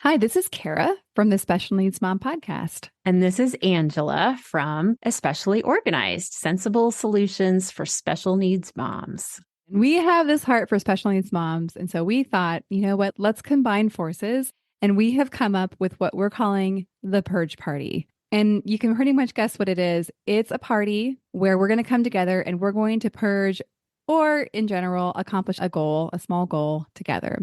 Hi, this is Kara from the Special Needs Mom podcast. And this is Angela from Especially Organized, Sensible Solutions for Special Needs Moms. We have this heart for special needs moms. And so we thought, you know what, let's combine forces. And we have come up with what we're calling the Purge Party. And you can pretty much guess what it is. It's a party where we're going to come together and we're going to purge or, in general, accomplish a goal, a small goal together.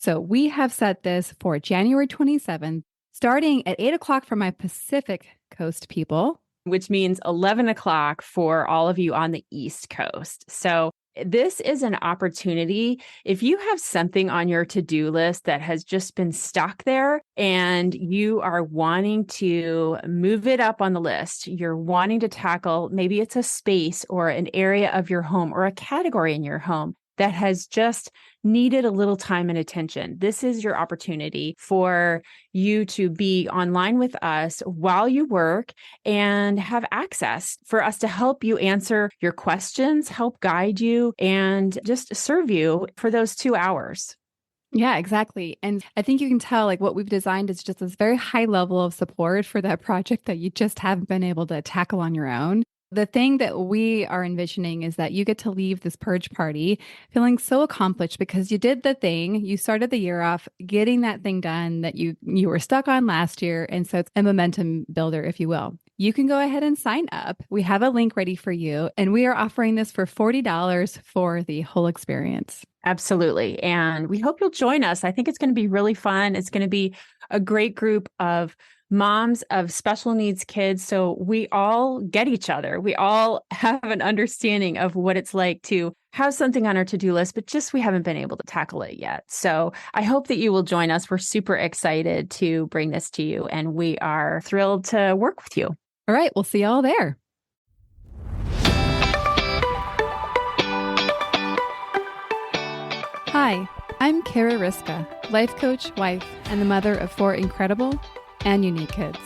So we have set this for January 27th, starting at 8 o'clock for my Pacific Coast people, which means 11 o'clock for all of you on the East Coast. So this is an opportunity. If you have something on your to-do list that has just been stuck there and you are wanting to move it up on the list, you're wanting to tackle, maybe it's a space or an area of your home or a category in your home that has just needed a little time and attention. This is your opportunity for you to be online with us while you work and have access for us to help you answer your questions, help guide you, and just serve you for those 2 hours. Yeah, exactly. And I think you can tell like what we've designed is just this very high level of support for that project that you just haven't been able to tackle on your own. The thing that we are envisioning is that you get to leave this purge party feeling so accomplished because you did the thing. You started the year off getting that thing done that you were stuck on last year. And so it's a momentum builder, if you will. You can go ahead and sign up. We have a link ready for you. And we are offering this for $40 for the whole experience. Absolutely. And we hope you'll join us. I think it's going to be really fun. It's going to be a great group of moms of special needs kids. So we all get each other. We all have an understanding of what it's like to have something on our to-do list, but just we haven't been able to tackle it yet. So I hope that you will join us. We're super excited to bring this to you, and we are thrilled to work with you. All right. We'll see you all there. Hi, I'm Kara Riska, life coach, wife, and the mother of 4 incredible and unique kids.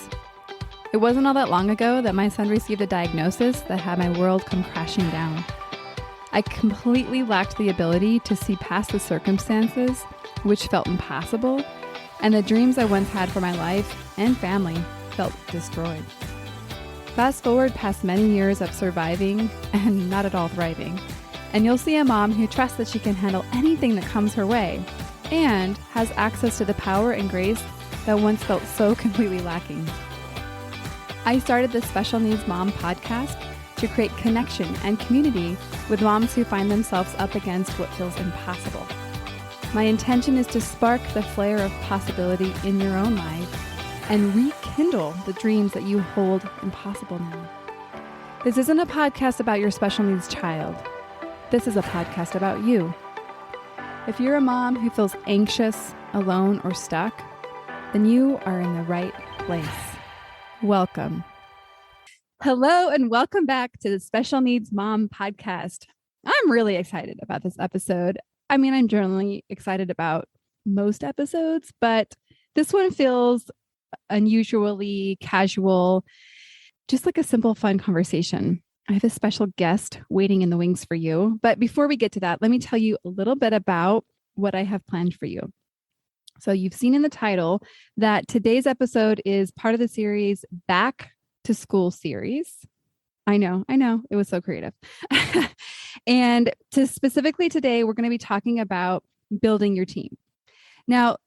It wasn't all that long ago that my son received a diagnosis that had my world come crashing down. I completely lacked the ability to see past the circumstances, which felt impossible, and the dreams I once had for my life and family felt destroyed. Fast forward past many years of surviving and not at all thriving, and you'll see a mom who trusts that she can handle anything that comes her way and has access to the power and grace that once felt so completely lacking. I started the Special Needs Mom podcast to create connection and community with moms who find themselves up against what feels impossible. My intention is to spark the flare of possibility in your own life and rekindle the dreams that you hold impossible now. This isn't a podcast about your special needs child. This is a podcast about you. If you're a mom who feels anxious, alone, or stuck, then you are in the right place. Welcome. Hello, and welcome back to the Special Needs Mom podcast. I'm really excited about this episode. I mean, I'm generally excited about most episodes, but this one feels unusually casual, just like a simple, fun conversation. I have a special guest waiting in the wings for you. But before we get to that, let me tell you a little bit about what I have planned for you. So you've seen in the title that today's episode is part of the series Back to School series. I know, it was so creative. And specifically today, we're going to be talking about building your team. Now,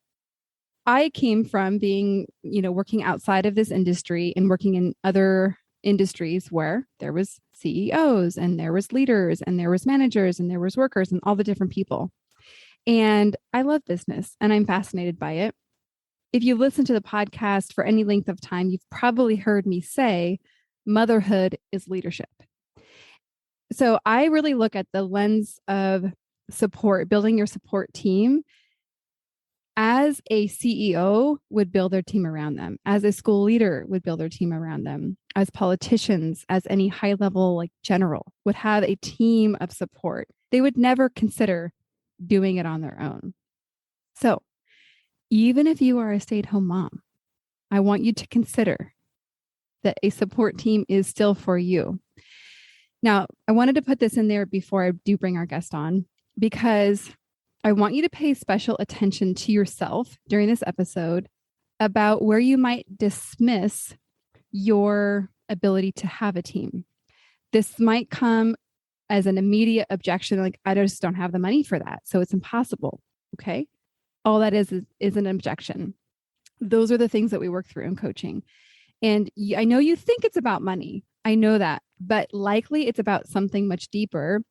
I came from being, working outside of this industry and working in other industries where there was CEOs and there was leaders and there was managers and there was workers and all the different people. And I love business and I'm fascinated by it. If you listen to the podcast for any length of time, you've probably heard me say motherhood is leadership. So I really look at the lens of support, building your support team as a CEO would build their team around them, as a school leader would build their team around them, as politicians, as any high level general would have a team of support. They would never consider doing it on their own. So even if you are a stay-at-home mom, I want you to consider that a support team is still for you. Now, I wanted to put this in there before I do bring our guest on, because I want you to pay special attention to yourself during this episode about where you might dismiss your ability to have a team. This might come as an immediate objection, like, I just don't have the money for that, so it's impossible. Okay. All that is an objection. Those are the things that we work through in coaching. And I know you think it's about money. I know that, but likely it's about something much deeper,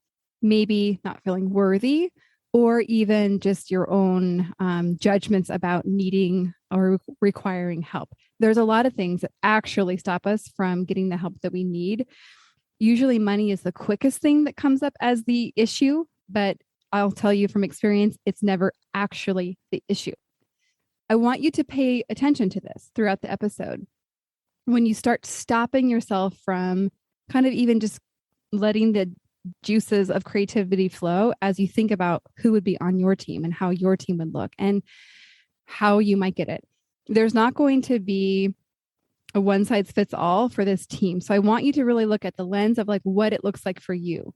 maybe not feeling worthy, or even just your own judgments about needing or requiring help. There's a lot of things that actually stop us from getting the help that we need. Usually money is the quickest thing that comes up as the issue, but I'll tell you from experience, it's never actually the issue. I want you to pay attention to this throughout the episode. When you start stopping yourself from kind of even just letting the juices of creativity flow as you think about who would be on your team and how your team would look and how you might get it. There's not going to be a one size fits all for this team. So I want you to really look at the lens of like what it looks like for you.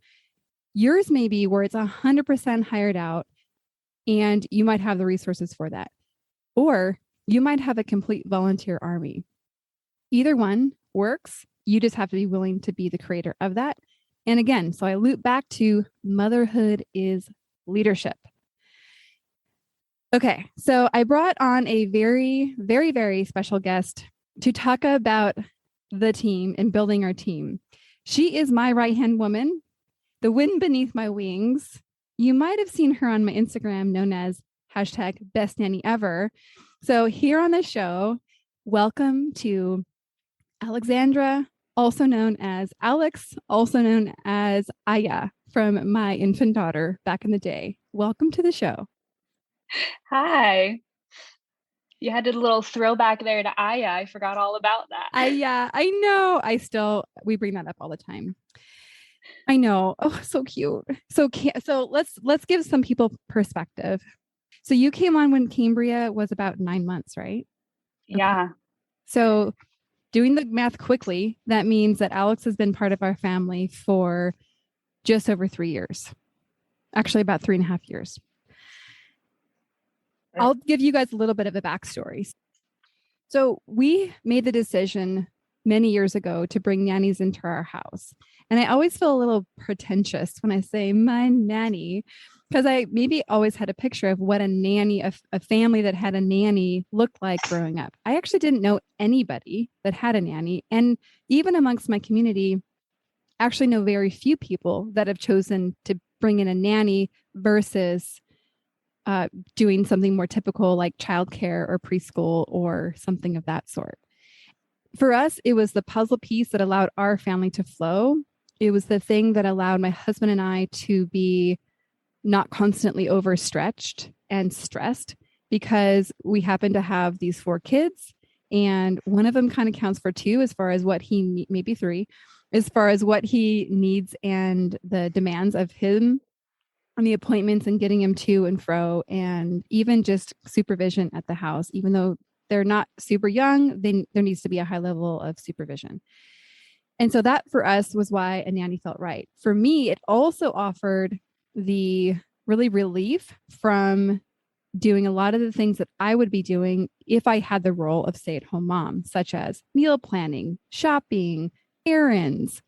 Yours may be where it's 100% hired out and you might have the resources for that. Or you might have a complete volunteer army. Either one works. You just have to be willing to be the creator of that. And again, so I loop back to motherhood is leadership. Okay, so I brought on a very, very, very special guest to talk about the team and building our team. She is my right-hand woman, the wind beneath my wings. You might have seen her on my Instagram known as #BestNannyEver. So here on the show, welcome to Alexandra, also known as Alex, also known as Aya from My Infant Daughter back in the day. Welcome to the show. Hi. You had a little throwback there to Aya. I forgot all about that. I know. We bring that up all the time. I know. Oh, so cute. So let's give some people perspective. So you came on when Cambria was about 9 months, right? Yeah. Okay. So doing the math quickly, that means that Alex has been part of our family for just over 3 years. Actually, about 3.5 years. I'll give you guys a little bit of a backstory. So we made the decision many years ago to bring nannies into our house. And I always feel a little pretentious when I say my nanny, because I maybe always had a picture of what a nanny, a family that had a nanny looked like growing up. I actually didn't know anybody that had a nanny. And even amongst my community, I actually know very few people that have chosen to bring in a nanny versus doing something more typical like childcare or preschool or something of that sort. For us, it was the puzzle piece that allowed our family to flow. It was the thing that allowed my husband and I to be not constantly overstretched and stressed because we happen to have these 4 kids and one of them kind of counts for 2 as far as what he maybe 3 as far as what he needs and the demands of him and the appointments and getting him to and fro and even just supervision at the house. Even though they're not super young, there needs to be a high level of supervision. And so that for us was why a nanny felt right. For me, it also offered the really relief from doing a lot of the things that I would be doing if I had the role of stay-at-home mom, such as meal planning, shopping, errands,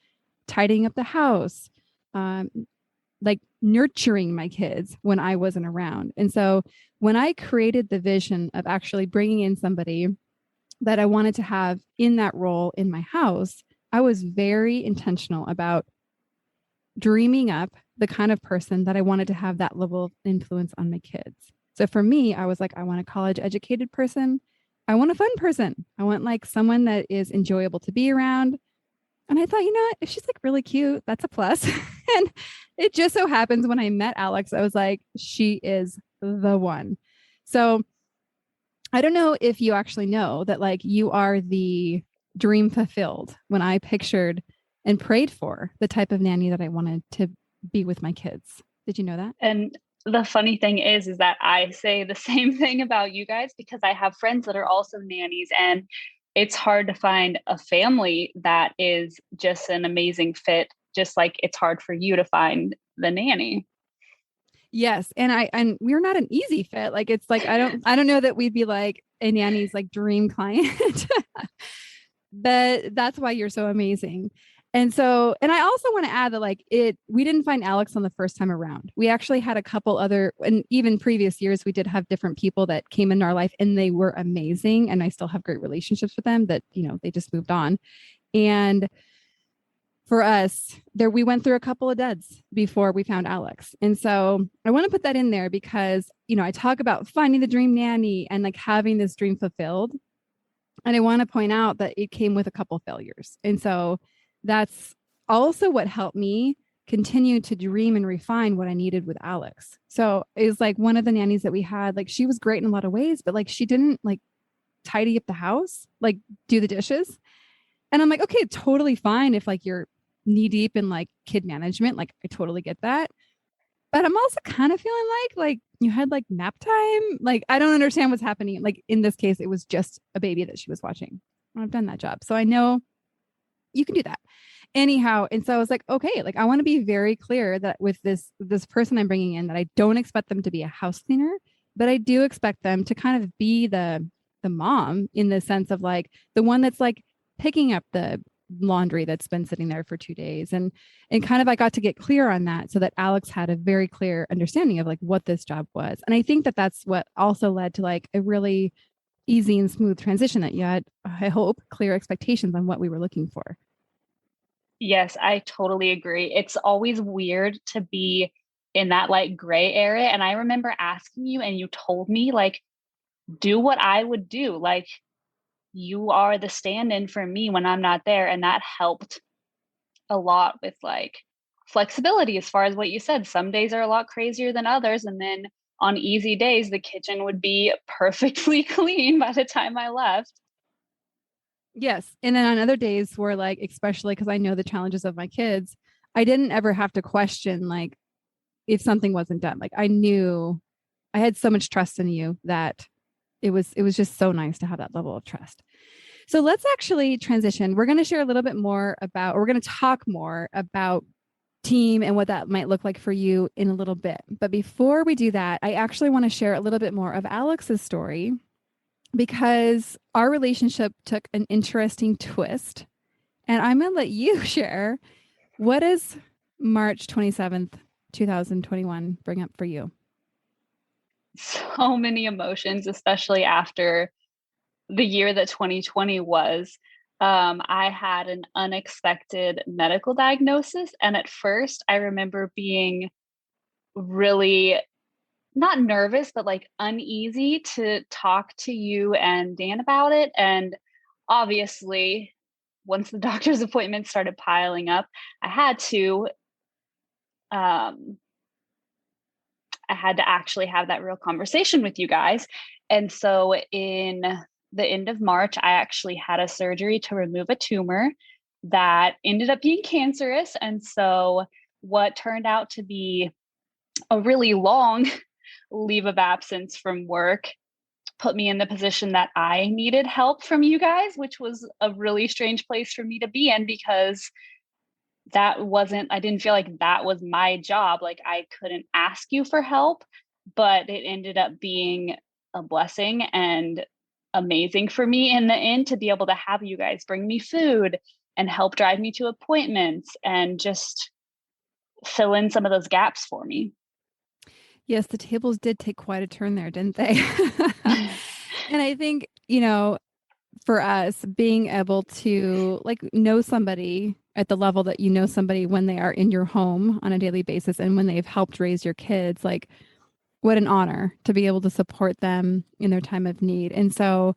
tidying up the house, like nurturing my kids when I wasn't around. And so when I created the vision of actually bringing in somebody that I wanted to have in that role in my house, I was very intentional about dreaming up the kind of person that I wanted to have that level of influence on my kids. So for me, I was like, I want a college educated person. I want a fun person. I want like someone that is enjoyable to be around. And I thought, you know what, if she's like really cute, that's a plus. And it just so happens when I met Alex, I was like, she is the one. So I don't know if you actually know that like you are the dream fulfilled when I pictured and prayed for the type of nanny that I wanted to be with my kids. Did you know that? And the funny thing is that I say the same thing about you guys because I have friends that are also nannies, and it's hard to find a family that is just an amazing fit, just like it's hard for you to find the nanny. Yes. And we're not an easy fit. Like, it's like, I don't know that we'd be like a nanny's like dream client. But that's why you're so amazing. And so, and I also want to add that we didn't find Alex on the first time around. We actually had a couple other, and even previous years, we did have different people that came into our life and they were amazing. And I still have great relationships with them that, they just moved on. And for us, we went through a couple of duds before we found Alex. And so I want to put that in there because, I talk about finding the dream nanny and like having this dream fulfilled. And I want to point out that it came with a couple of failures. And so that's also what helped me continue to dream and refine what I needed with Alex. So it was like one of the nannies that we had, like she was great in a lot of ways, but like she didn't like tidy up the house, like do the dishes. And I'm like, okay, totally fine if like you're knee deep in like kid management, like I totally get that. But I'm also kind of feeling like you had like nap time. Like, I don't understand what's happening. Like in this case, it was just a baby that she was watching. I've done that job. So I know you can do that anyhow. And so I was like, okay, like I want to be very clear that with this person I'm bringing in, that I don't expect them to be a house cleaner, but I do expect them to kind of be the mom in the sense of like the one that's like picking up the laundry that's been sitting there for 2 days. And kind of, I got to get clear on that so that Alex had a very clear understanding of like what this job was. And I think that that's what also led to like a really easy and smooth transition, that you had, I hope, clear expectations on what we were looking for. Yes, I totally agree. It's always weird to be in that like gray area. And I remember asking you and you told me like, do what I would do. Like, you are the stand-in for me when I'm not there. And that helped a lot with like flexibility as far as what you said. Some days are a lot crazier than others. And then on easy days, the kitchen would be perfectly clean by the time I left. Yes. And then on other days where like, especially because I know the challenges of my kids, I didn't ever have to question like if something wasn't done. Like I knew I had so much trust in you that it was just so nice to have that level of trust. So let's actually transition. We're going to share a little bit more about, or we're going to talk more about team and what that might look like for you in a little bit. But before we do that, I actually want to share a little bit more of Alex's story, because our relationship took an interesting twist. And I'm going to let you share, what does March 27th, 2021 bring up for you? So many emotions, especially after the year that 2020 was. I had an unexpected medical diagnosis. And at first, I remember being really not nervous, but like uneasy to talk to you and Dan about it. And obviously, once the doctor's appointments started piling up, I had to actually have that real conversation with you guys. And so in the end of March, I actually had a surgery to remove a tumor that ended up being cancerous. And so what turned out to be a really long leave of absence from work put me in the position that I needed help from you guys, which was a really strange place for me to be in, because I didn't feel like that was my job. Like I couldn't ask you for help, but it ended up being a blessing and amazing for me in the end to be able to have you guys bring me food and help drive me to appointments and just fill in some of those gaps for me. Yes, the tables did take quite a turn there, didn't they? And I think, for us, being able to like know somebody at the level that you know somebody when they are in your home on a daily basis and when they've helped raise your kids, like what an honor to be able to support them in their time of need. And so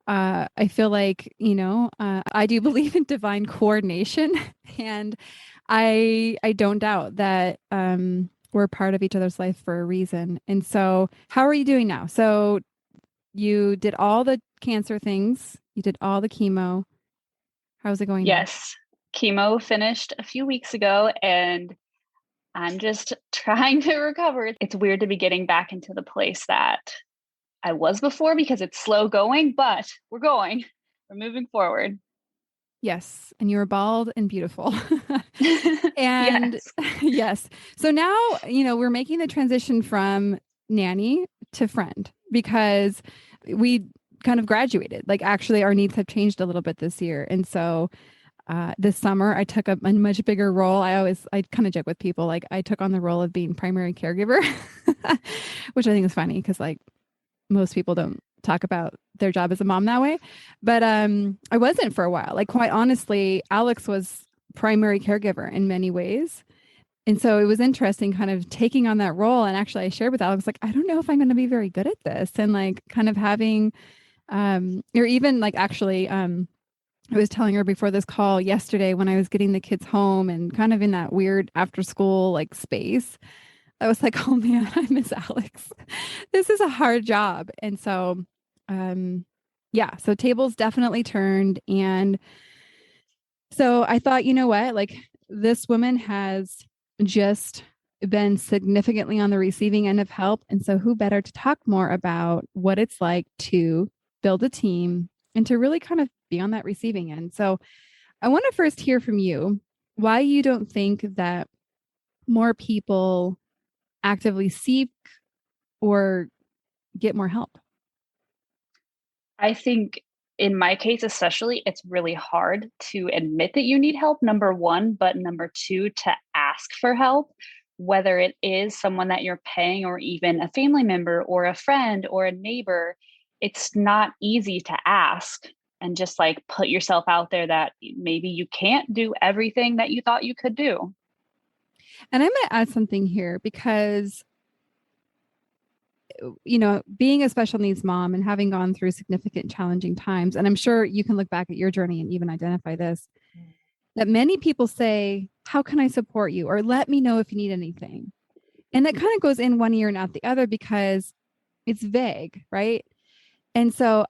I feel like, I do believe in divine coordination, and I don't doubt that we're part of each other's life for a reason. And so how are you doing now? So you did all the cancer things. You did all the chemo. How's it going now? Yes. Chemo finished a few weeks ago and I'm just trying to recover. It's weird to be getting back into the place that I was before because it's slow going, but we're going. We're moving forward. Yes. And you were bald and beautiful. And Yes. yes. So now, we're making the transition from nanny to friend, because we kind of graduated. Like actually our needs have changed a little bit this year. And so this summer I took a much bigger role. I kind of joke with people, like I took on the role of being primary caregiver, which I think is funny because like most people don't talk about their job as a mom that way. But I wasn't for a while. Like quite honestly, Alex was primary caregiver in many ways. And so it was interesting kind of taking on that role. And actually I shared with Alex, like, I don't know if I'm going to be very good at this. And like kind of having, or even like actually, I was telling her before this call yesterday when I was getting the kids home and kind of in that weird after school like space, I was like, oh man, I miss Alex. This is a hard job. And so, yeah, so tables definitely turned. And so I thought, you know what, like this woman has just been significantly on the receiving end of help. And so who better to talk more about what it's like to build a team and to really kind of be on that receiving end. So I want to first hear from you why you don't think that more people actively seek or get more help. I think in my case, especially, it's really hard to admit that you need help, number one, but number two, to ask for help, whether it is someone that you're paying or even a family member or a friend or a neighbor. It's not easy to ask and just like put yourself out there that maybe you can't do everything that you thought you could do. And I might add something here because, you know, being a special needs mom and having gone through significant challenging times, and I'm sure you can look back at your journey and even identify this, that many people say, how can I support you? Or let me know if you need anything. And that kind of goes in one ear and out the other because it's vague, right? And so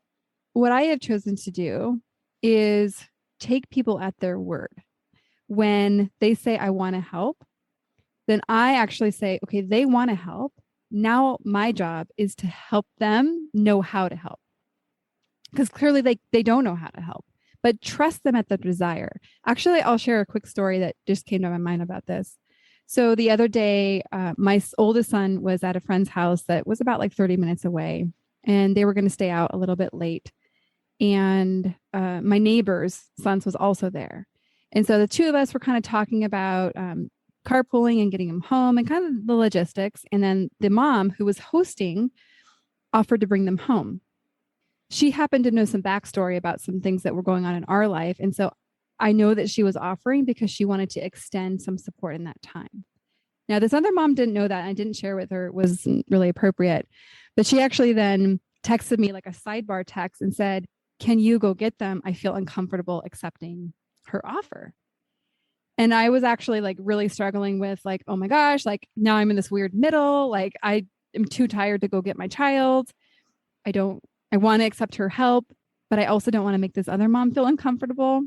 what I have chosen to do is take people at their word. When they say, I want to help, then I actually say, okay, they want to help. Now my job is to help them know how to help. Because clearly they don't know how to help, but trust them at the desire. Actually, I'll share a quick story that just came to my mind about this. So the other day, my oldest son was at a friend's house that was about like 30 minutes away, and they were going to stay out a little bit late. And my neighbor's son was also there. And so the two of us were kind of talking about carpooling and getting him home and kind of the logistics. And then the mom who was hosting offered to bring them home. She happened to know some backstory about some things that were going on in our life. And so I know that she was offering because she wanted to extend some support in that time. Now, this other mom didn't know that. And I didn't share with her. It wasn't really appropriate. But she actually then texted me like a sidebar text and said, can you go get them? I feel uncomfortable accepting her offer. And I was actually like really struggling with like, oh my gosh, like now I'm in this weird middle. Like I am too tired to go get my child. I want to accept her help, but I also don't want to make this other mom feel uncomfortable.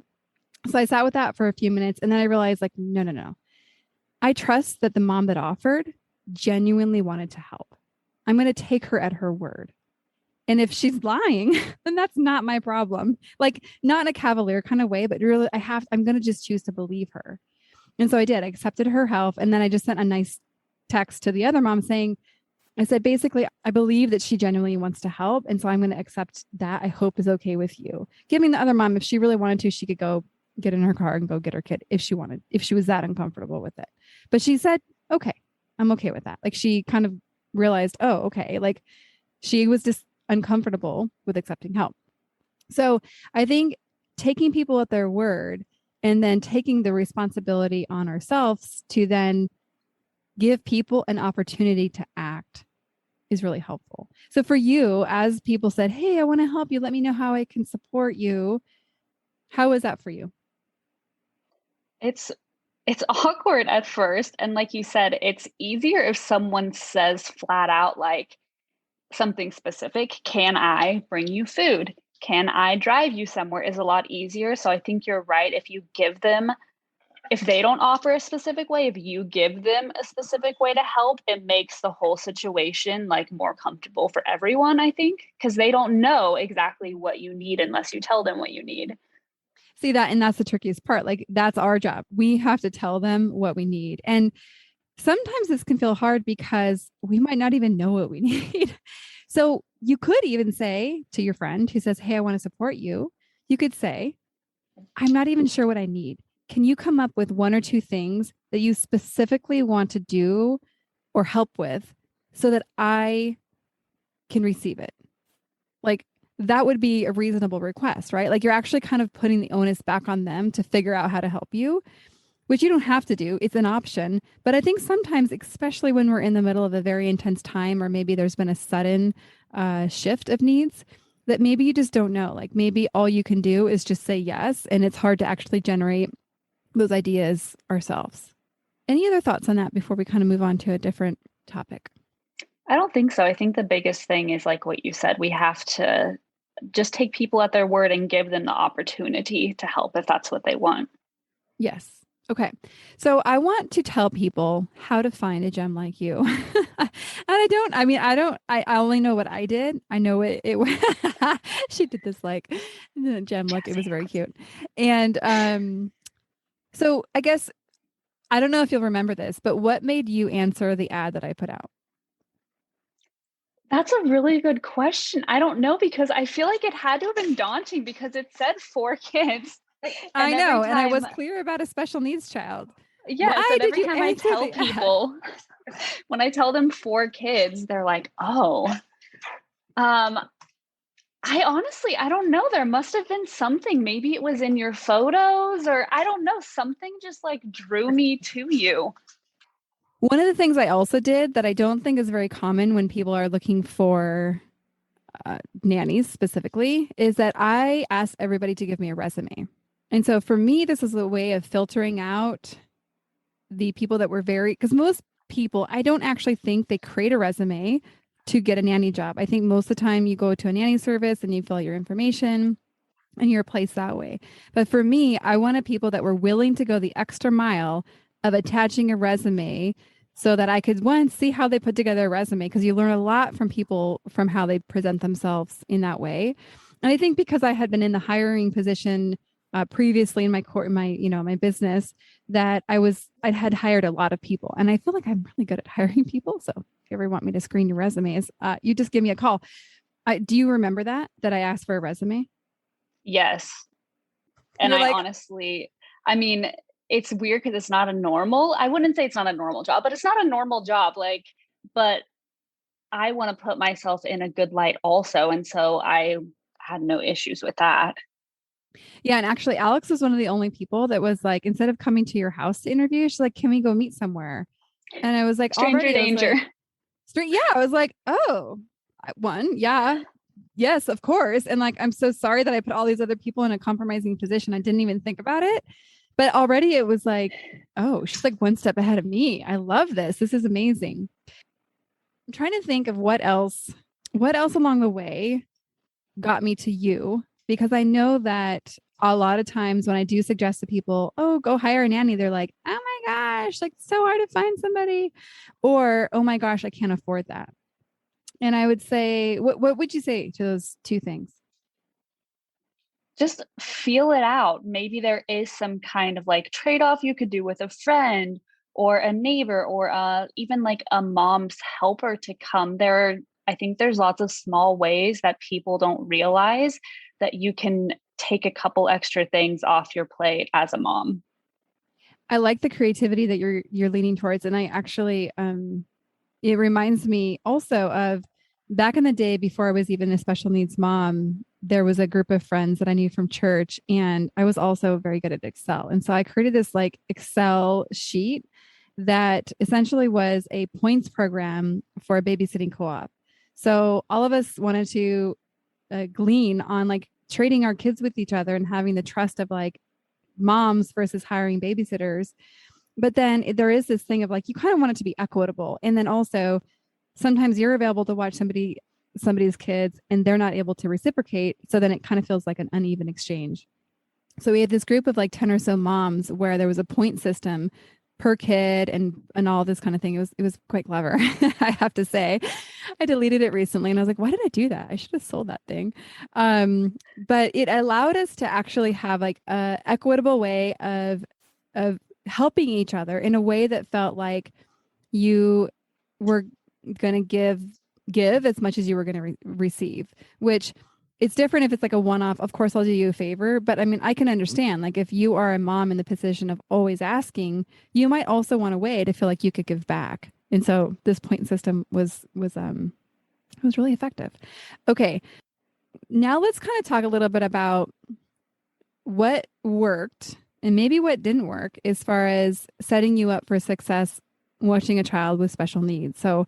So I sat with that for a few minutes and then I realized like, no. I trust that the mom that offered genuinely wanted to help. I'm going to take her at her word. And if she's lying, then that's not my problem. Like not in a cavalier kind of way, but really I'm going to just choose to believe her. And so I did. I accepted her help. And then I just sent a nice text to the other mom saying, I said, basically, I believe that she genuinely wants to help. And so I'm going to accept that. I hope is okay with you. Giving the other mom, if she really wanted to, she could go get in her car and go get her kid if she wanted, if she was that uncomfortable with it. But she said, okay, I'm okay with that. Like she kind of realized, oh, okay. Like she was just uncomfortable with accepting help. So I think taking people at their word and then taking the responsibility on ourselves to then give people an opportunity to act is really helpful. So for you, as people said, hey, I want to help you, let me know how I can support you. How is that for you? It's awkward at first. And like you said, it's easier if someone says flat out, like something specific. Can I bring you food? Can I drive you somewhere is a lot easier. So I think you're right. If they don't offer a specific way, if you give them a specific way to help, it makes the whole situation like more comfortable for everyone, I think, because they don't know exactly what you need unless you tell them what you need. See that, and that's the trickiest part. Like that's our job. We have to tell them what we need. And sometimes this can feel hard because we might not even know what we need. So you could even say to your friend who says, hey, I want to support you. You could say, I'm not even sure what I need. Can you come up with one or two things that you specifically want to do or help with so that I can receive it? Like that would be a reasonable request, right? Like you're actually kind of putting the onus back on them to figure out how to help you, which you don't have to do. It's an option. But I think sometimes, especially when we're in the middle of a very intense time, or maybe there's been a sudden shift of needs, that maybe you just don't know. Like maybe all you can do is just say yes. And it's hard to actually generate those ideas ourselves. Any other thoughts on that before we kind of move on to a different topic? I don't think so. I think the biggest thing is like what you said, we have to just take people at their word and give them the opportunity to help if that's what they want. Yes. Okay. So I want to tell people how to find a gem like you. And I only know what I did. I know she did this like gem look. It was very cute. And so I guess, I don't know if you'll remember this, but what made you answer the ad that I put out? That's a really good question. I don't know because I feel like it had to have been daunting because it said 4 kids. I know. And I was clear about a special needs child. Yes. Why And did every you time I answer tell the ad? people, when I tell them 4 kids, they're like, oh, I don't know. There must have been something. Maybe it was in your photos or I don't know. Something just like drew me to you. One of the things I also did that I don't think is very common when people are looking for nannies specifically is that I asked everybody to give me a resume. And so for me, this is a way of filtering out the people that were because most people, I don't actually think they create a resume to get a nanny job. I think most of the time you go to a nanny service and you fill out your information and you're placed that way. But for me, I wanted people that were willing to go the extra mile of attaching a resume so that I could, one, see how they put together a resume, because you learn a lot from people from how they present themselves in that way. And I think because I had been in the hiring position previously in my business, that I had hired a lot of people, and I feel like I'm really good at hiring people. So if you ever want me to screen your resumes, you just give me a call. Do you remember that I asked for a resume? Yes. And I mean, it's weird because it's not a normal, I wouldn't say it's not a normal job, but it's not a normal job. But I want to put myself in a good light also. And so I had no issues with that. Yeah. And actually, Alex was one of the only people that was like, instead of coming to your house to interview, she's like, can we go meet somewhere? And I was like, Stranger danger. Yeah. I was like, oh, yeah. Yes, of course. And like, I'm so sorry that I put all these other people in a compromising position. I didn't even think about it. But already it was like, oh, she's like one step ahead of me. I love this. This is amazing. I'm trying to think of what else along the way got me to you, because I know that a lot of times when I do suggest to people, oh, go hire a nanny, they're like, oh my gosh, like so hard to find somebody, or, oh my gosh, I can't afford that. And I would say, what would you say to those two things? Just feel it out. Maybe there is some kind of like trade-off you could do with a friend or a neighbor or even like a mom's helper to come. I think there's lots of small ways that people don't realize that you can take a couple extra things off your plate as a mom. I like the creativity that you're leaning towards. And I actually, it reminds me also of back in the day before I was even a special needs mom. There was a group of friends that I knew from church, and I was also very good at Excel. And so I created this like Excel sheet that essentially was a points program for a babysitting co-op. So all of us wanted to glean on like trading our kids with each other and having the trust of like moms versus hiring babysitters. But then there is this thing of like, you kind of want it to be equitable. And then also sometimes you're available to watch somebody's kids and they're not able to reciprocate. So then it kind of feels like an uneven exchange. So we had this group of like 10 or so moms where there was a point system per kid and all this kind of thing. It was quite clever. I have to say. I deleted it recently and I was like, why did I do that? I should have sold that thing. But it allowed us to actually have like a equitable way of helping each other in a way that felt like you were going to give give as much as you were going to receive, which it's different if it's like a one-off. Of course, I'll do you a favor, but I mean, I can understand, like, if you are a mom in the position of always asking, you might also want a way to feel like you could give back. And so this point system was really effective. Okay, now let's kind of talk a little bit about what worked and maybe what didn't work as far as setting you up for success watching a child with special needs. So,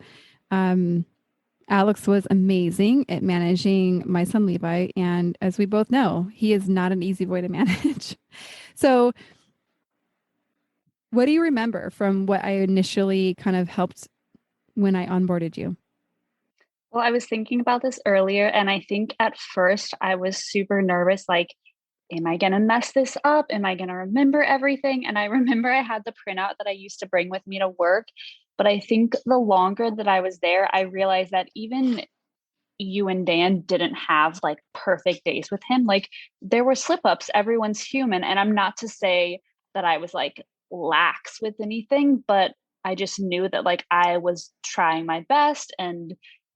Alex was amazing at managing my son Levi. And as we both know, he is not an easy boy to manage. So, what do you remember from what I initially kind of helped when I onboarded you? Well, I was thinking about this earlier, and I think at first I was super nervous, like, am I going to mess this up? Am I going to remember everything? And I remember I had the printout that I used to bring with me to work. But I think the longer that I was there, I realized that even you and Dan didn't have like perfect days with him. Like there were slip ups, everyone's human. And I'm not to say that I was like lax with anything, but I just knew that like I was trying my best and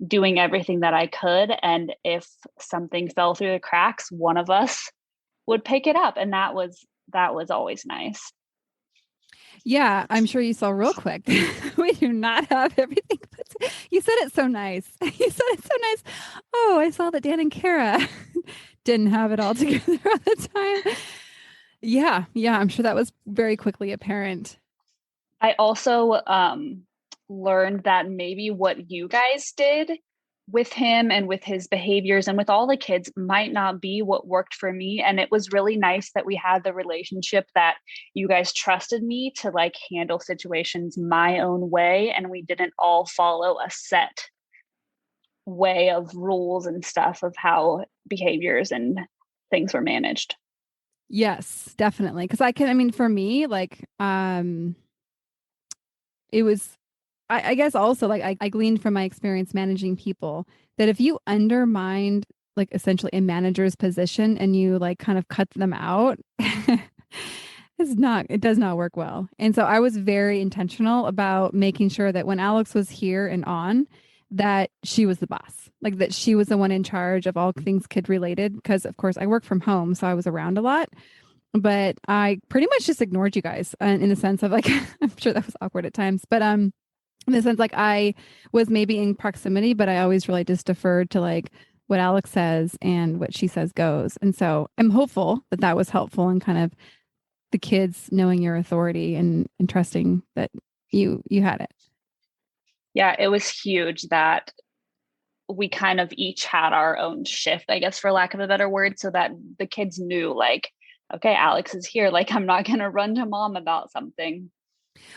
doing everything that I could. And if something fell through the cracks, one of us would pick it up. And that was always nice. Yeah, I'm sure you saw real quick. We do not have everything. You said it so nice. You said it so nice. Oh, I saw that Dan and Kara didn't have it all together all the time. Yeah, I'm sure that was very quickly apparent. I also learned that maybe what you guys did with him and with his behaviors and with all the kids might not be what worked for me. And it was really nice that we had the relationship that you guys trusted me to like handle situations my own way. And we didn't all follow a set way of rules and stuff of how behaviors and things were managed. Yes, definitely. Because I mean, for me, like, it was, I guess also like I gleaned from my experience managing people that if you undermined like essentially a manager's position and you like kind of cut them out, it does not work well. And so I was very intentional about making sure that when Alex was here and on, that she was the boss, like that she was the one in charge of all things kid related. Because of course I work from home, so I was around a lot. But I pretty much just ignored you guys in the sense of like, I'm sure that was awkward at times, but in the sense like I was maybe in proximity, but I always really just deferred to like what Alex says and what she says goes. And so I'm hopeful that that was helpful in kind of the kids knowing your authority and trusting that you had it. Yeah, it was huge that we kind of each had our own shift, I guess, for lack of a better word, so that the kids knew, like, okay, Alex is here. Like, I'm not going to run to mom about something.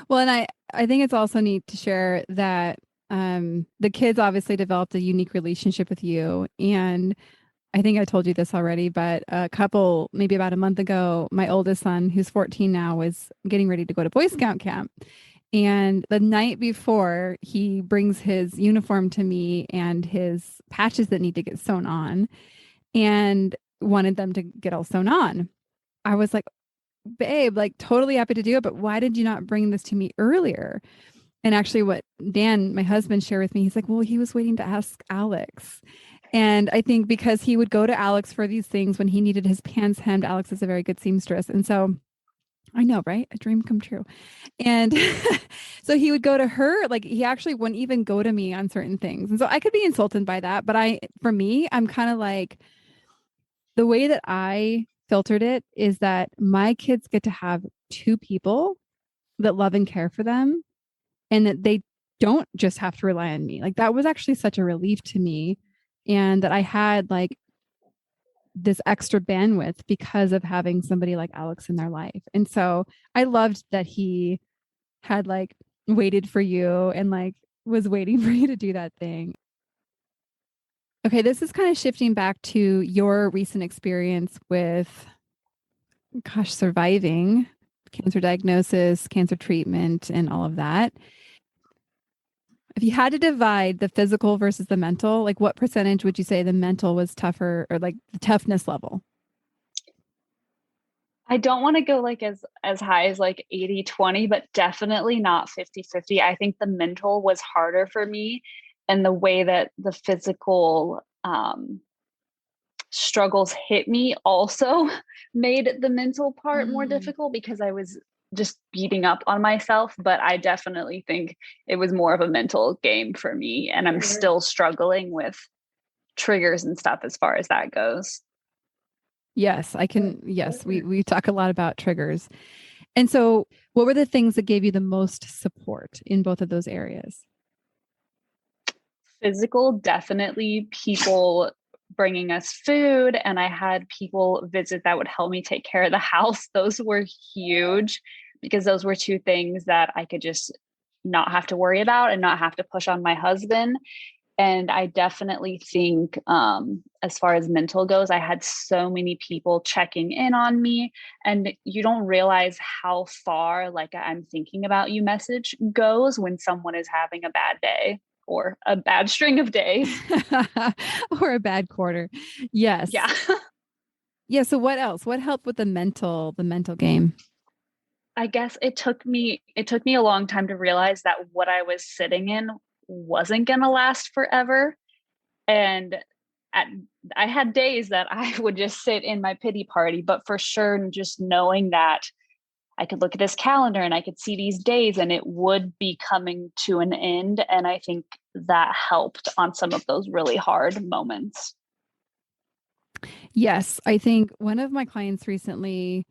Well, and I think it's also neat to share that the kids obviously developed a unique relationship with you. And I think I told you this already, but maybe about a month ago, my oldest son, who's 14 now, was getting ready to go to Boy Scout camp. And the night before, he brings his uniform to me and his patches that need to get sewn on and wanted them to get all sewn on. I was like, babe, like totally happy to do it, but why did you not bring this to me earlier? And actually, what Dan, my husband, shared with me, he's like, well, he was waiting to ask Alex. And I think because he would go to Alex for these things when he needed his pants hemmed, Alex is a very good seamstress. And so I know, right? A dream come true. And so he would go to her, like he actually wouldn't even go to me on certain things. And so I could be insulted by that. But for me, I'm kind of like, the way that I filtered it is that my kids get to have two people that love and care for them and that they don't just have to rely on me. Like that was actually such a relief to me. And that I had like this extra bandwidth because of having somebody like Alex in their life. And so I loved that he had like waited for you and like was waiting for you to do that thing. Okay, this is kind of shifting back to your recent experience with, gosh, surviving cancer diagnosis, cancer treatment, and all of that. If you had to divide the physical versus the mental, like what percentage would you say the mental was tougher or like the toughness level? I don't want to go like as high as like 80-20, but definitely not 50-50. I think the mental was harder for me. and the way that the physical struggles hit me also made the mental part more difficult because I was just beating up on myself. But I definitely think it was more of a mental game for me. And I'm still struggling with triggers and stuff as far as that goes. Yes, I can. Yes, we talk a lot about triggers. And so, what were the things that gave you the most support in both of those areas? Physical, definitely people bringing us food. And I had people visit that would help me take care of the house. Those were huge because those were two things that I could just not have to worry about and not have to push on my husband. And I definitely think, as far as mental goes, I had so many people checking in on me, and you don't realize how far like I'm thinking about you message goes when someone is having a bad day or a bad string of days. Or a bad quarter. Yes. Yeah. Yeah. So what else? What helped with the mental game? I guess it took me a long time to realize that what I was sitting in wasn't going to last forever. And at, I had days that I would just sit in my pity party, but for sure, just knowing that I could look at this calendar and I could see these days and it would be coming to an end. And I think that helped on some of those really hard moments. Yes. I think one of my clients recently,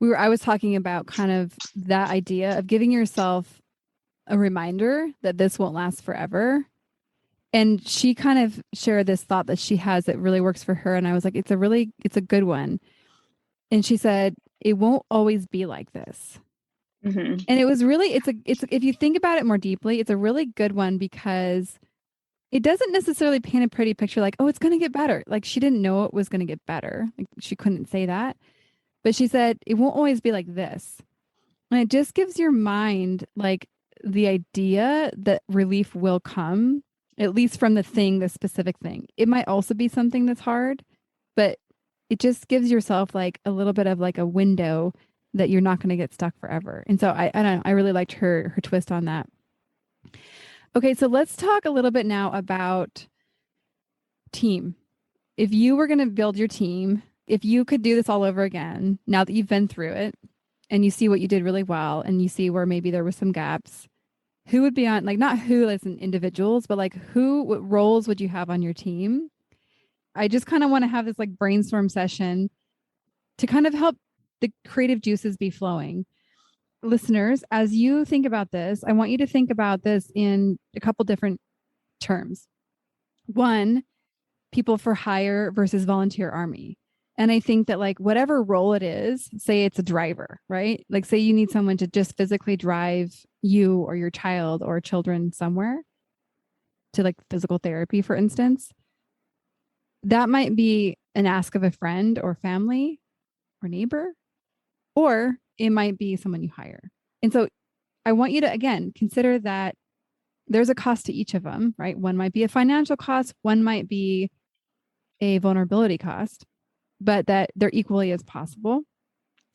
I was talking about kind of that idea of giving yourself a reminder that this won't last forever. And she kind of shared this thought that she has that really works for her. And I was like, it's a good one. And she said, it won't always be like this. Mm-hmm. And it was really, if you think about it more deeply, it's a really good one because it doesn't necessarily paint a pretty picture like, oh, it's going to get better. Like she didn't know it was going to get better. Like she couldn't say that. But she said, it won't always be like this. And it just gives your mind like the idea that relief will come, at least from the specific thing. It might also be something that's hard, but it just gives yourself like a little bit of like a window that you're not going to get stuck forever. And so I don't know, I really liked her twist on that. Okay, so let's talk a little bit now about team. If you were going to build your team, if you could do this all over again, now that you've been through it and you see what you did really well and you see where maybe there was some gaps, who would be on, like, not who as in individuals, but like what roles would you have on your team? I just kind of want to have this like brainstorm session to kind of help the creative juices be flowing. Listeners, as you think about this, I want you to think about this in a couple different terms. One, people for hire versus volunteer army. And I think that like whatever role it is, say it's a driver, right? Like say you need someone to just physically drive you or your child or children somewhere to like physical therapy, for instance. That might be an ask of a friend or family or neighbor, or it might be someone you hire. And so I want you to, again, consider that there's a cost to each of them, right? One might be a financial cost, one might be a vulnerability cost, but that they're equally as possible.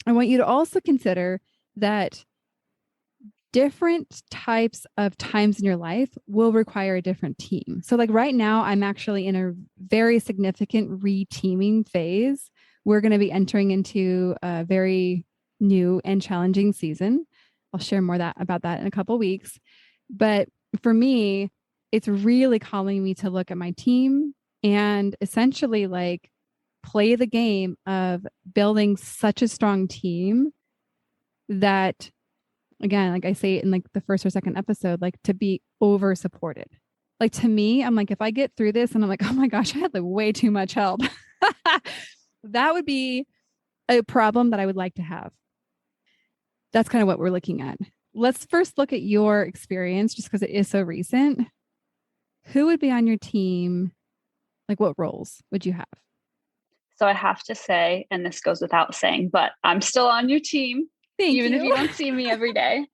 I want you to also consider that different types of times in your life will require a different team. So, like right now, I'm actually in a very significant re-teaming phase. We're going to be entering into a very new and challenging season. I'll share more about that in a couple of weeks. But for me, it's really calling me to look at my team and essentially like play the game of building such a strong team that, again, like I say in like the first or second episode, like to be over supported. Like to me, I'm like, if I get through this and I'm like, oh my gosh, I had like way too much help, that would be a problem that I would like to have. That's kind of what we're looking at. Let's first look at your experience just because it is so recent. Who would be on your team? Like what roles would you have? So I have to say, and this goes without saying, but I'm still on your team, even if you don't see me every day.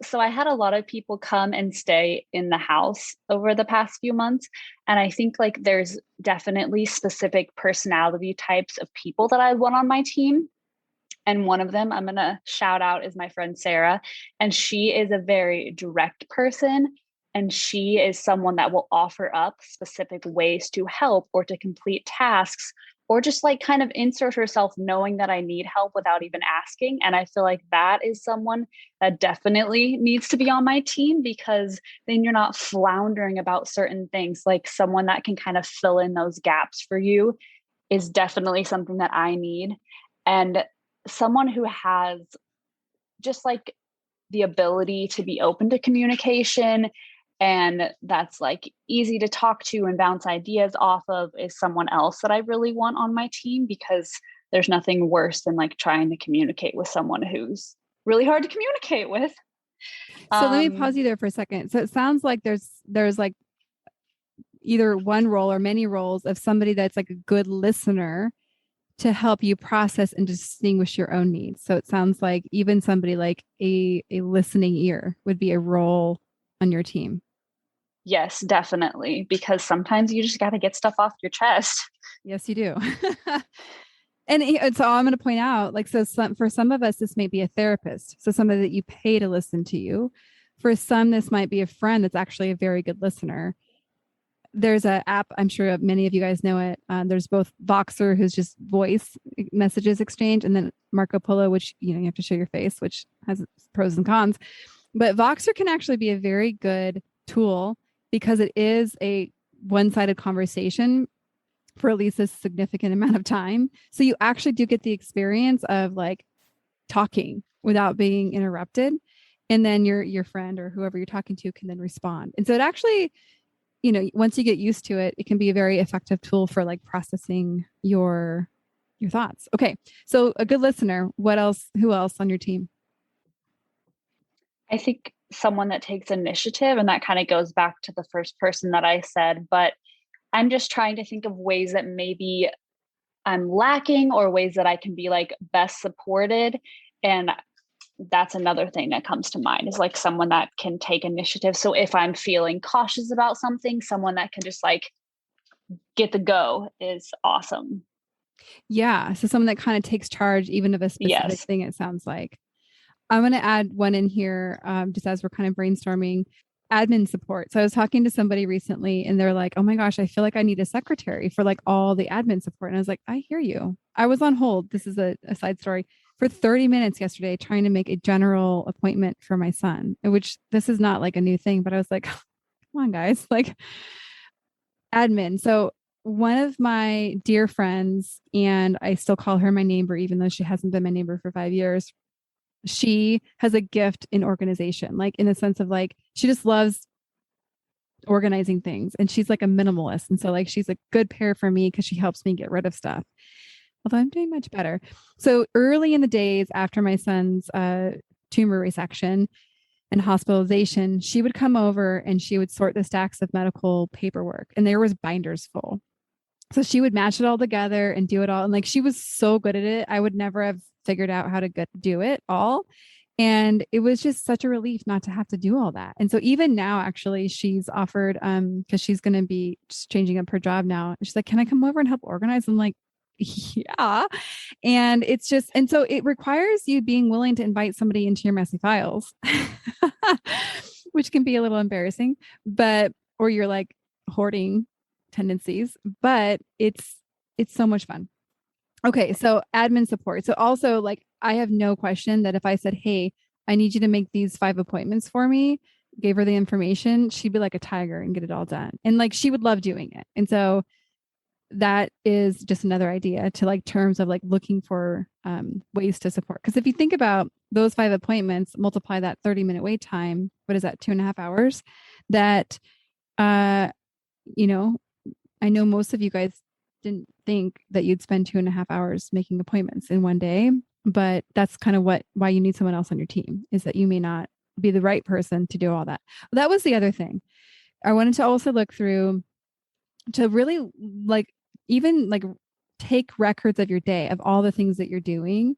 So I had a lot of people come and stay in the house over the past few months. And I think like there's definitely specific personality types of people that I want on my team. And one of them I'm going to shout out is my friend Sarah. And she is a very direct person. And she is someone that will offer up specific ways to help or to complete tasks or just like kind of insert herself knowing that I need help without even asking. And I feel like that is someone that definitely needs to be on my team, because then you're not floundering about certain things. Like someone that can kind of fill in those gaps for you is definitely something that I need. And someone who has just like the ability to be open to communication and that's like easy to talk to and bounce ideas off of is someone else that I really want on my team, because there's nothing worse than like trying to communicate with someone who's really hard to communicate with. So let me pause you there for a second. So it sounds like there's like either one role or many roles of somebody that's like a good listener to help you process and distinguish your own needs. So it sounds like even somebody like a listening ear would be a role on your team. Yes, definitely. Because sometimes you just got to get stuff off your chest. Yes, you do. And so I'm going to point out, like, for some of us, this may be a therapist. So somebody that you pay to listen to you. For some, this might be a friend that's actually a very good listener. There's an app, I'm sure many of you guys know it. There's both Voxer, who's just voice messages exchange, and then Marco Polo, which, you have to show your face, which has pros and cons. But Voxer can actually be a very good tool because it is a one-sided conversation for at least a significant amount of time. So you actually do get the experience of like talking without being interrupted. And then your friend or whoever you're talking to can then respond. And so it actually, once you get used to it, it can be a very effective tool for like processing your thoughts. Okay. So a good listener, who else on your team? I think someone that takes initiative, and that kind of goes back to the first person that I said, but I'm just trying to think of ways that maybe I'm lacking or ways that I can be like best supported. And that's another thing that comes to mind is like someone that can take initiative. So if I'm feeling cautious about something, someone that can just like get the go is awesome. Yeah. So someone that kind of takes charge even of a specific thing, it sounds like. I'm going to add one in here just as we're kind of brainstorming. Admin support. So I was talking to somebody recently and they're like, oh my gosh, I feel like I need a secretary for like all the admin support. And I was like, I hear you. I was on hold. This is a side story for 30 minutes yesterday, trying to make a general appointment for my son, which this is not like a new thing, but I was like, come on guys, like admin. So one of my dear friends, and I still call her my neighbor, even though she hasn't been my neighbor for 5 years. She has a gift in organization, like in the sense of like, she just loves organizing things and she's like a minimalist. And so like, she's a good pair for me because she helps me get rid of stuff. Although I'm doing much better. So early in the days after my son's tumor resection and hospitalization, she would come over and she would sort the stacks of medical paperwork and there was binders full. So she would match it all together and do it all. And like, she was so good at it. I would never have figured out how to do it all. And it was just such a relief not to have to do all that. And so even now, actually, she's offered, because she's going to be just changing up her job now. She's like, can I come over and help organize? I'm like, yeah. And it's just, and so it requires you being willing to invite somebody into your messy files, which can be a little embarrassing, or you're like hoarding tendencies, but it's so much fun. Okay. So admin support. So also like, I have no question that if I said, hey, I need you to make these 5 appointments for me, gave her the information, she'd be like a tiger and get it all done. And like, she would love doing it. And so that is just another idea to like terms of like looking for ways to support. Because if you think about those 5 appointments, multiply that 30-minute wait time, what is that, 2.5 hours? That, I know most of you guys didn't think that you'd spend 2.5 hours making appointments in one day, but that's kind of why you need someone else on your team, is that you may not be the right person to do all that. Well, that was the other thing. I wanted to also look through to really like, even like take records of your day of all the things that you're doing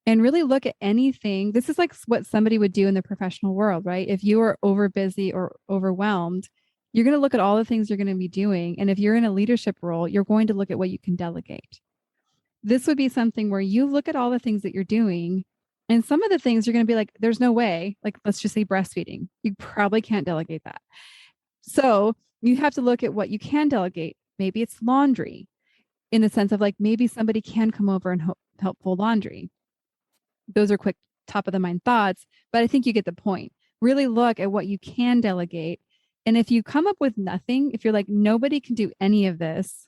and really look at anything. This is like what somebody would do in the professional world, right? If you are over busy or overwhelmed, you're going to look at all the things you're going to be doing. And if you're in a leadership role, you're going to look at what you can delegate. This would be something where you look at all the things that you're doing And some of the things you're going to be like, there's no way, like, let's just say breastfeeding. You probably can't delegate that. So you have to look at what you can delegate. Maybe it's laundry in the sense of like, maybe somebody can come over and help fold laundry. Those are quick top of the mind thoughts, but I think you get the point. Really look at what you can delegate. And if you come up with nothing, if you're like, nobody can do any of this,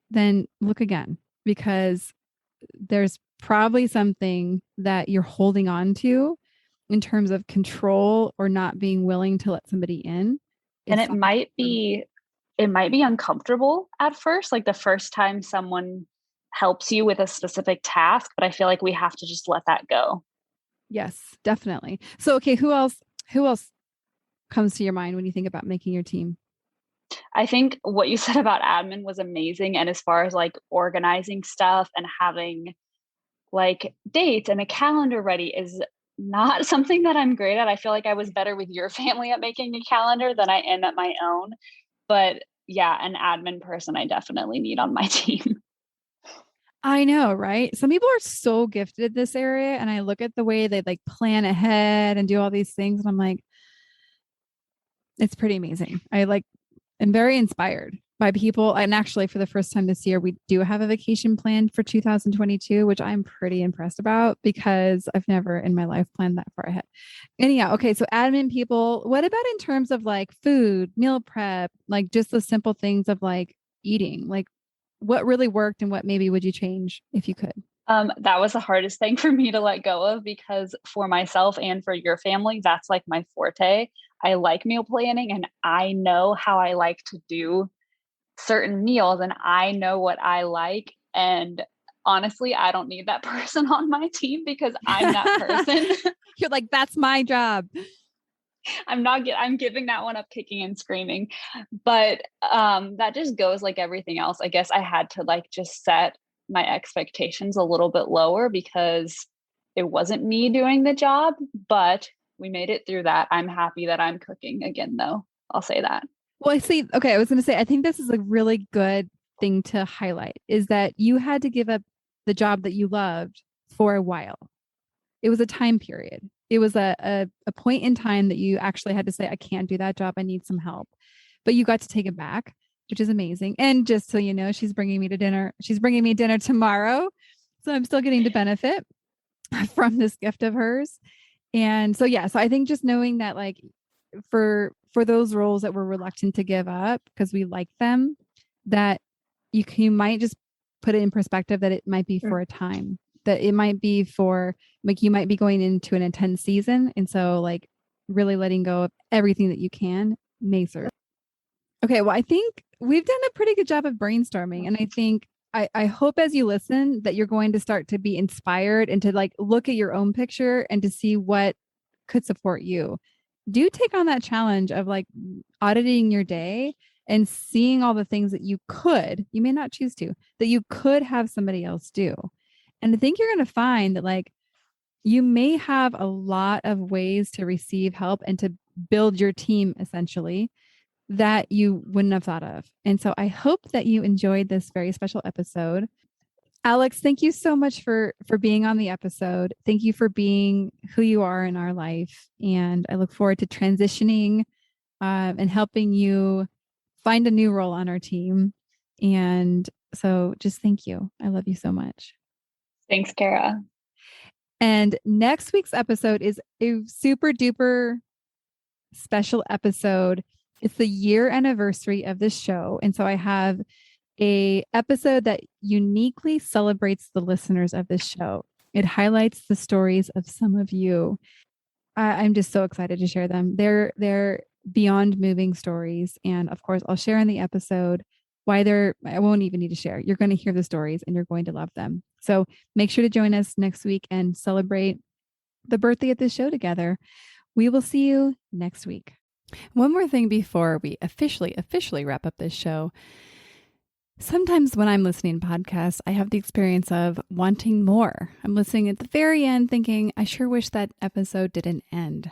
then look again, because there's probably something that you're holding on to in terms of control or not being willing to let somebody in. And it might be uncomfortable at first, like the first time someone helps you with a specific task, but I feel like we have to just let that go. Yes, definitely. So, okay, who else comes to your mind when you think about making your team? I think what you said about admin was amazing. And as far as like organizing stuff and having like dates and a calendar ready is not something that I'm great at. I feel like I was better with your family at making a calendar than I am at my own. But yeah, an admin person I definitely need on my team. I know, right? Some people are so gifted in this area, and I look at the way they like plan ahead and do all these things, and I'm like, it's pretty amazing. I'm very inspired by people. And actually, for the first time this year, we do have a vacation planned for 2022, which I'm pretty impressed about because I've never in my life planned that far ahead. Anyhow, okay, so admin people, what about in terms of like food, meal prep, like just the simple things of like eating? Like, what really worked and what maybe would you change if you could? That was the hardest thing for me to let go of because for myself and for your family, that's like my forte. I like meal planning and I know how I like to do certain meals and I know what I like. And honestly, I don't need that person on my team because I'm that person. You're like, that's my job. I'm giving that one up kicking and screaming. But that just goes like everything else. I guess I had to like just set my expectations a little bit lower because it wasn't me doing the job, but we made it through that. I'm happy that I'm cooking again though. I'll say that. Well, I see. Okay, I was going to say, I think this is a really good thing to highlight is that you had to give up the job that you loved for a while. It was a time period. It was a point in time that you actually had to say, I can't do that job. I need some help. But you got to take it back, which is amazing. And just so you know, she's bringing me dinner tomorrow. So I'm still getting to benefit from this gift of hers. And so, yeah, so I think just knowing that like for those roles that we're reluctant to give up because we like them, that you might just put it in perspective that it might be for a time, that it might be for like you might be going into an intense season. And so like really letting go of everything that you can may serve. Okay, well, I think we've done a pretty good job of brainstorming. And I think I hope as you listen that you're going to start to be inspired and to like look at your own picture and to see what could support you. Do take on that challenge of like auditing your day and seeing all the things that you may not choose to, that you could have somebody else do. And I think you're going to find that like you may have a lot of ways to receive help and to build your team essentially that you wouldn't have thought of. And so I hope that you enjoyed this very special episode. Alex, thank you so much for being on the episode. Thank you for being who you are in our life. And I look forward to transitioning and helping you find a new role on our team. And so just thank you. I love you so much. Thanks, Kara. And next week's episode is a super duper special episode. It's the year anniversary of this show. And so I have a episode that uniquely celebrates the listeners of this show. It highlights the stories of some of you. I'm just so excited to share them. They're beyond moving stories. And of course, I'll share in the episode why I won't even need to share. You're going to hear the stories and you're going to love them. So make sure to join us next week and celebrate the birthday of this show together. We will see you next week. One more thing before we officially wrap up this show. Sometimes when I'm listening to podcasts, I have the experience of wanting more. I'm listening at the very end thinking, I sure wish that episode didn't end.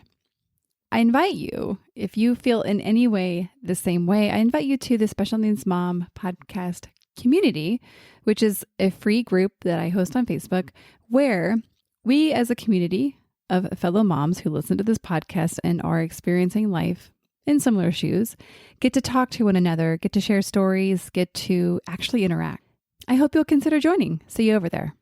I invite you, if you feel in any way the same way, I invite you to the Special Needs Mom podcast community, which is a free group that I host on Facebook, where We, as a community of fellow moms who listen to this podcast and are experiencing life in similar shoes, get to talk to one another, get to share stories, get to actually interact. I hope you'll consider joining. See you over there.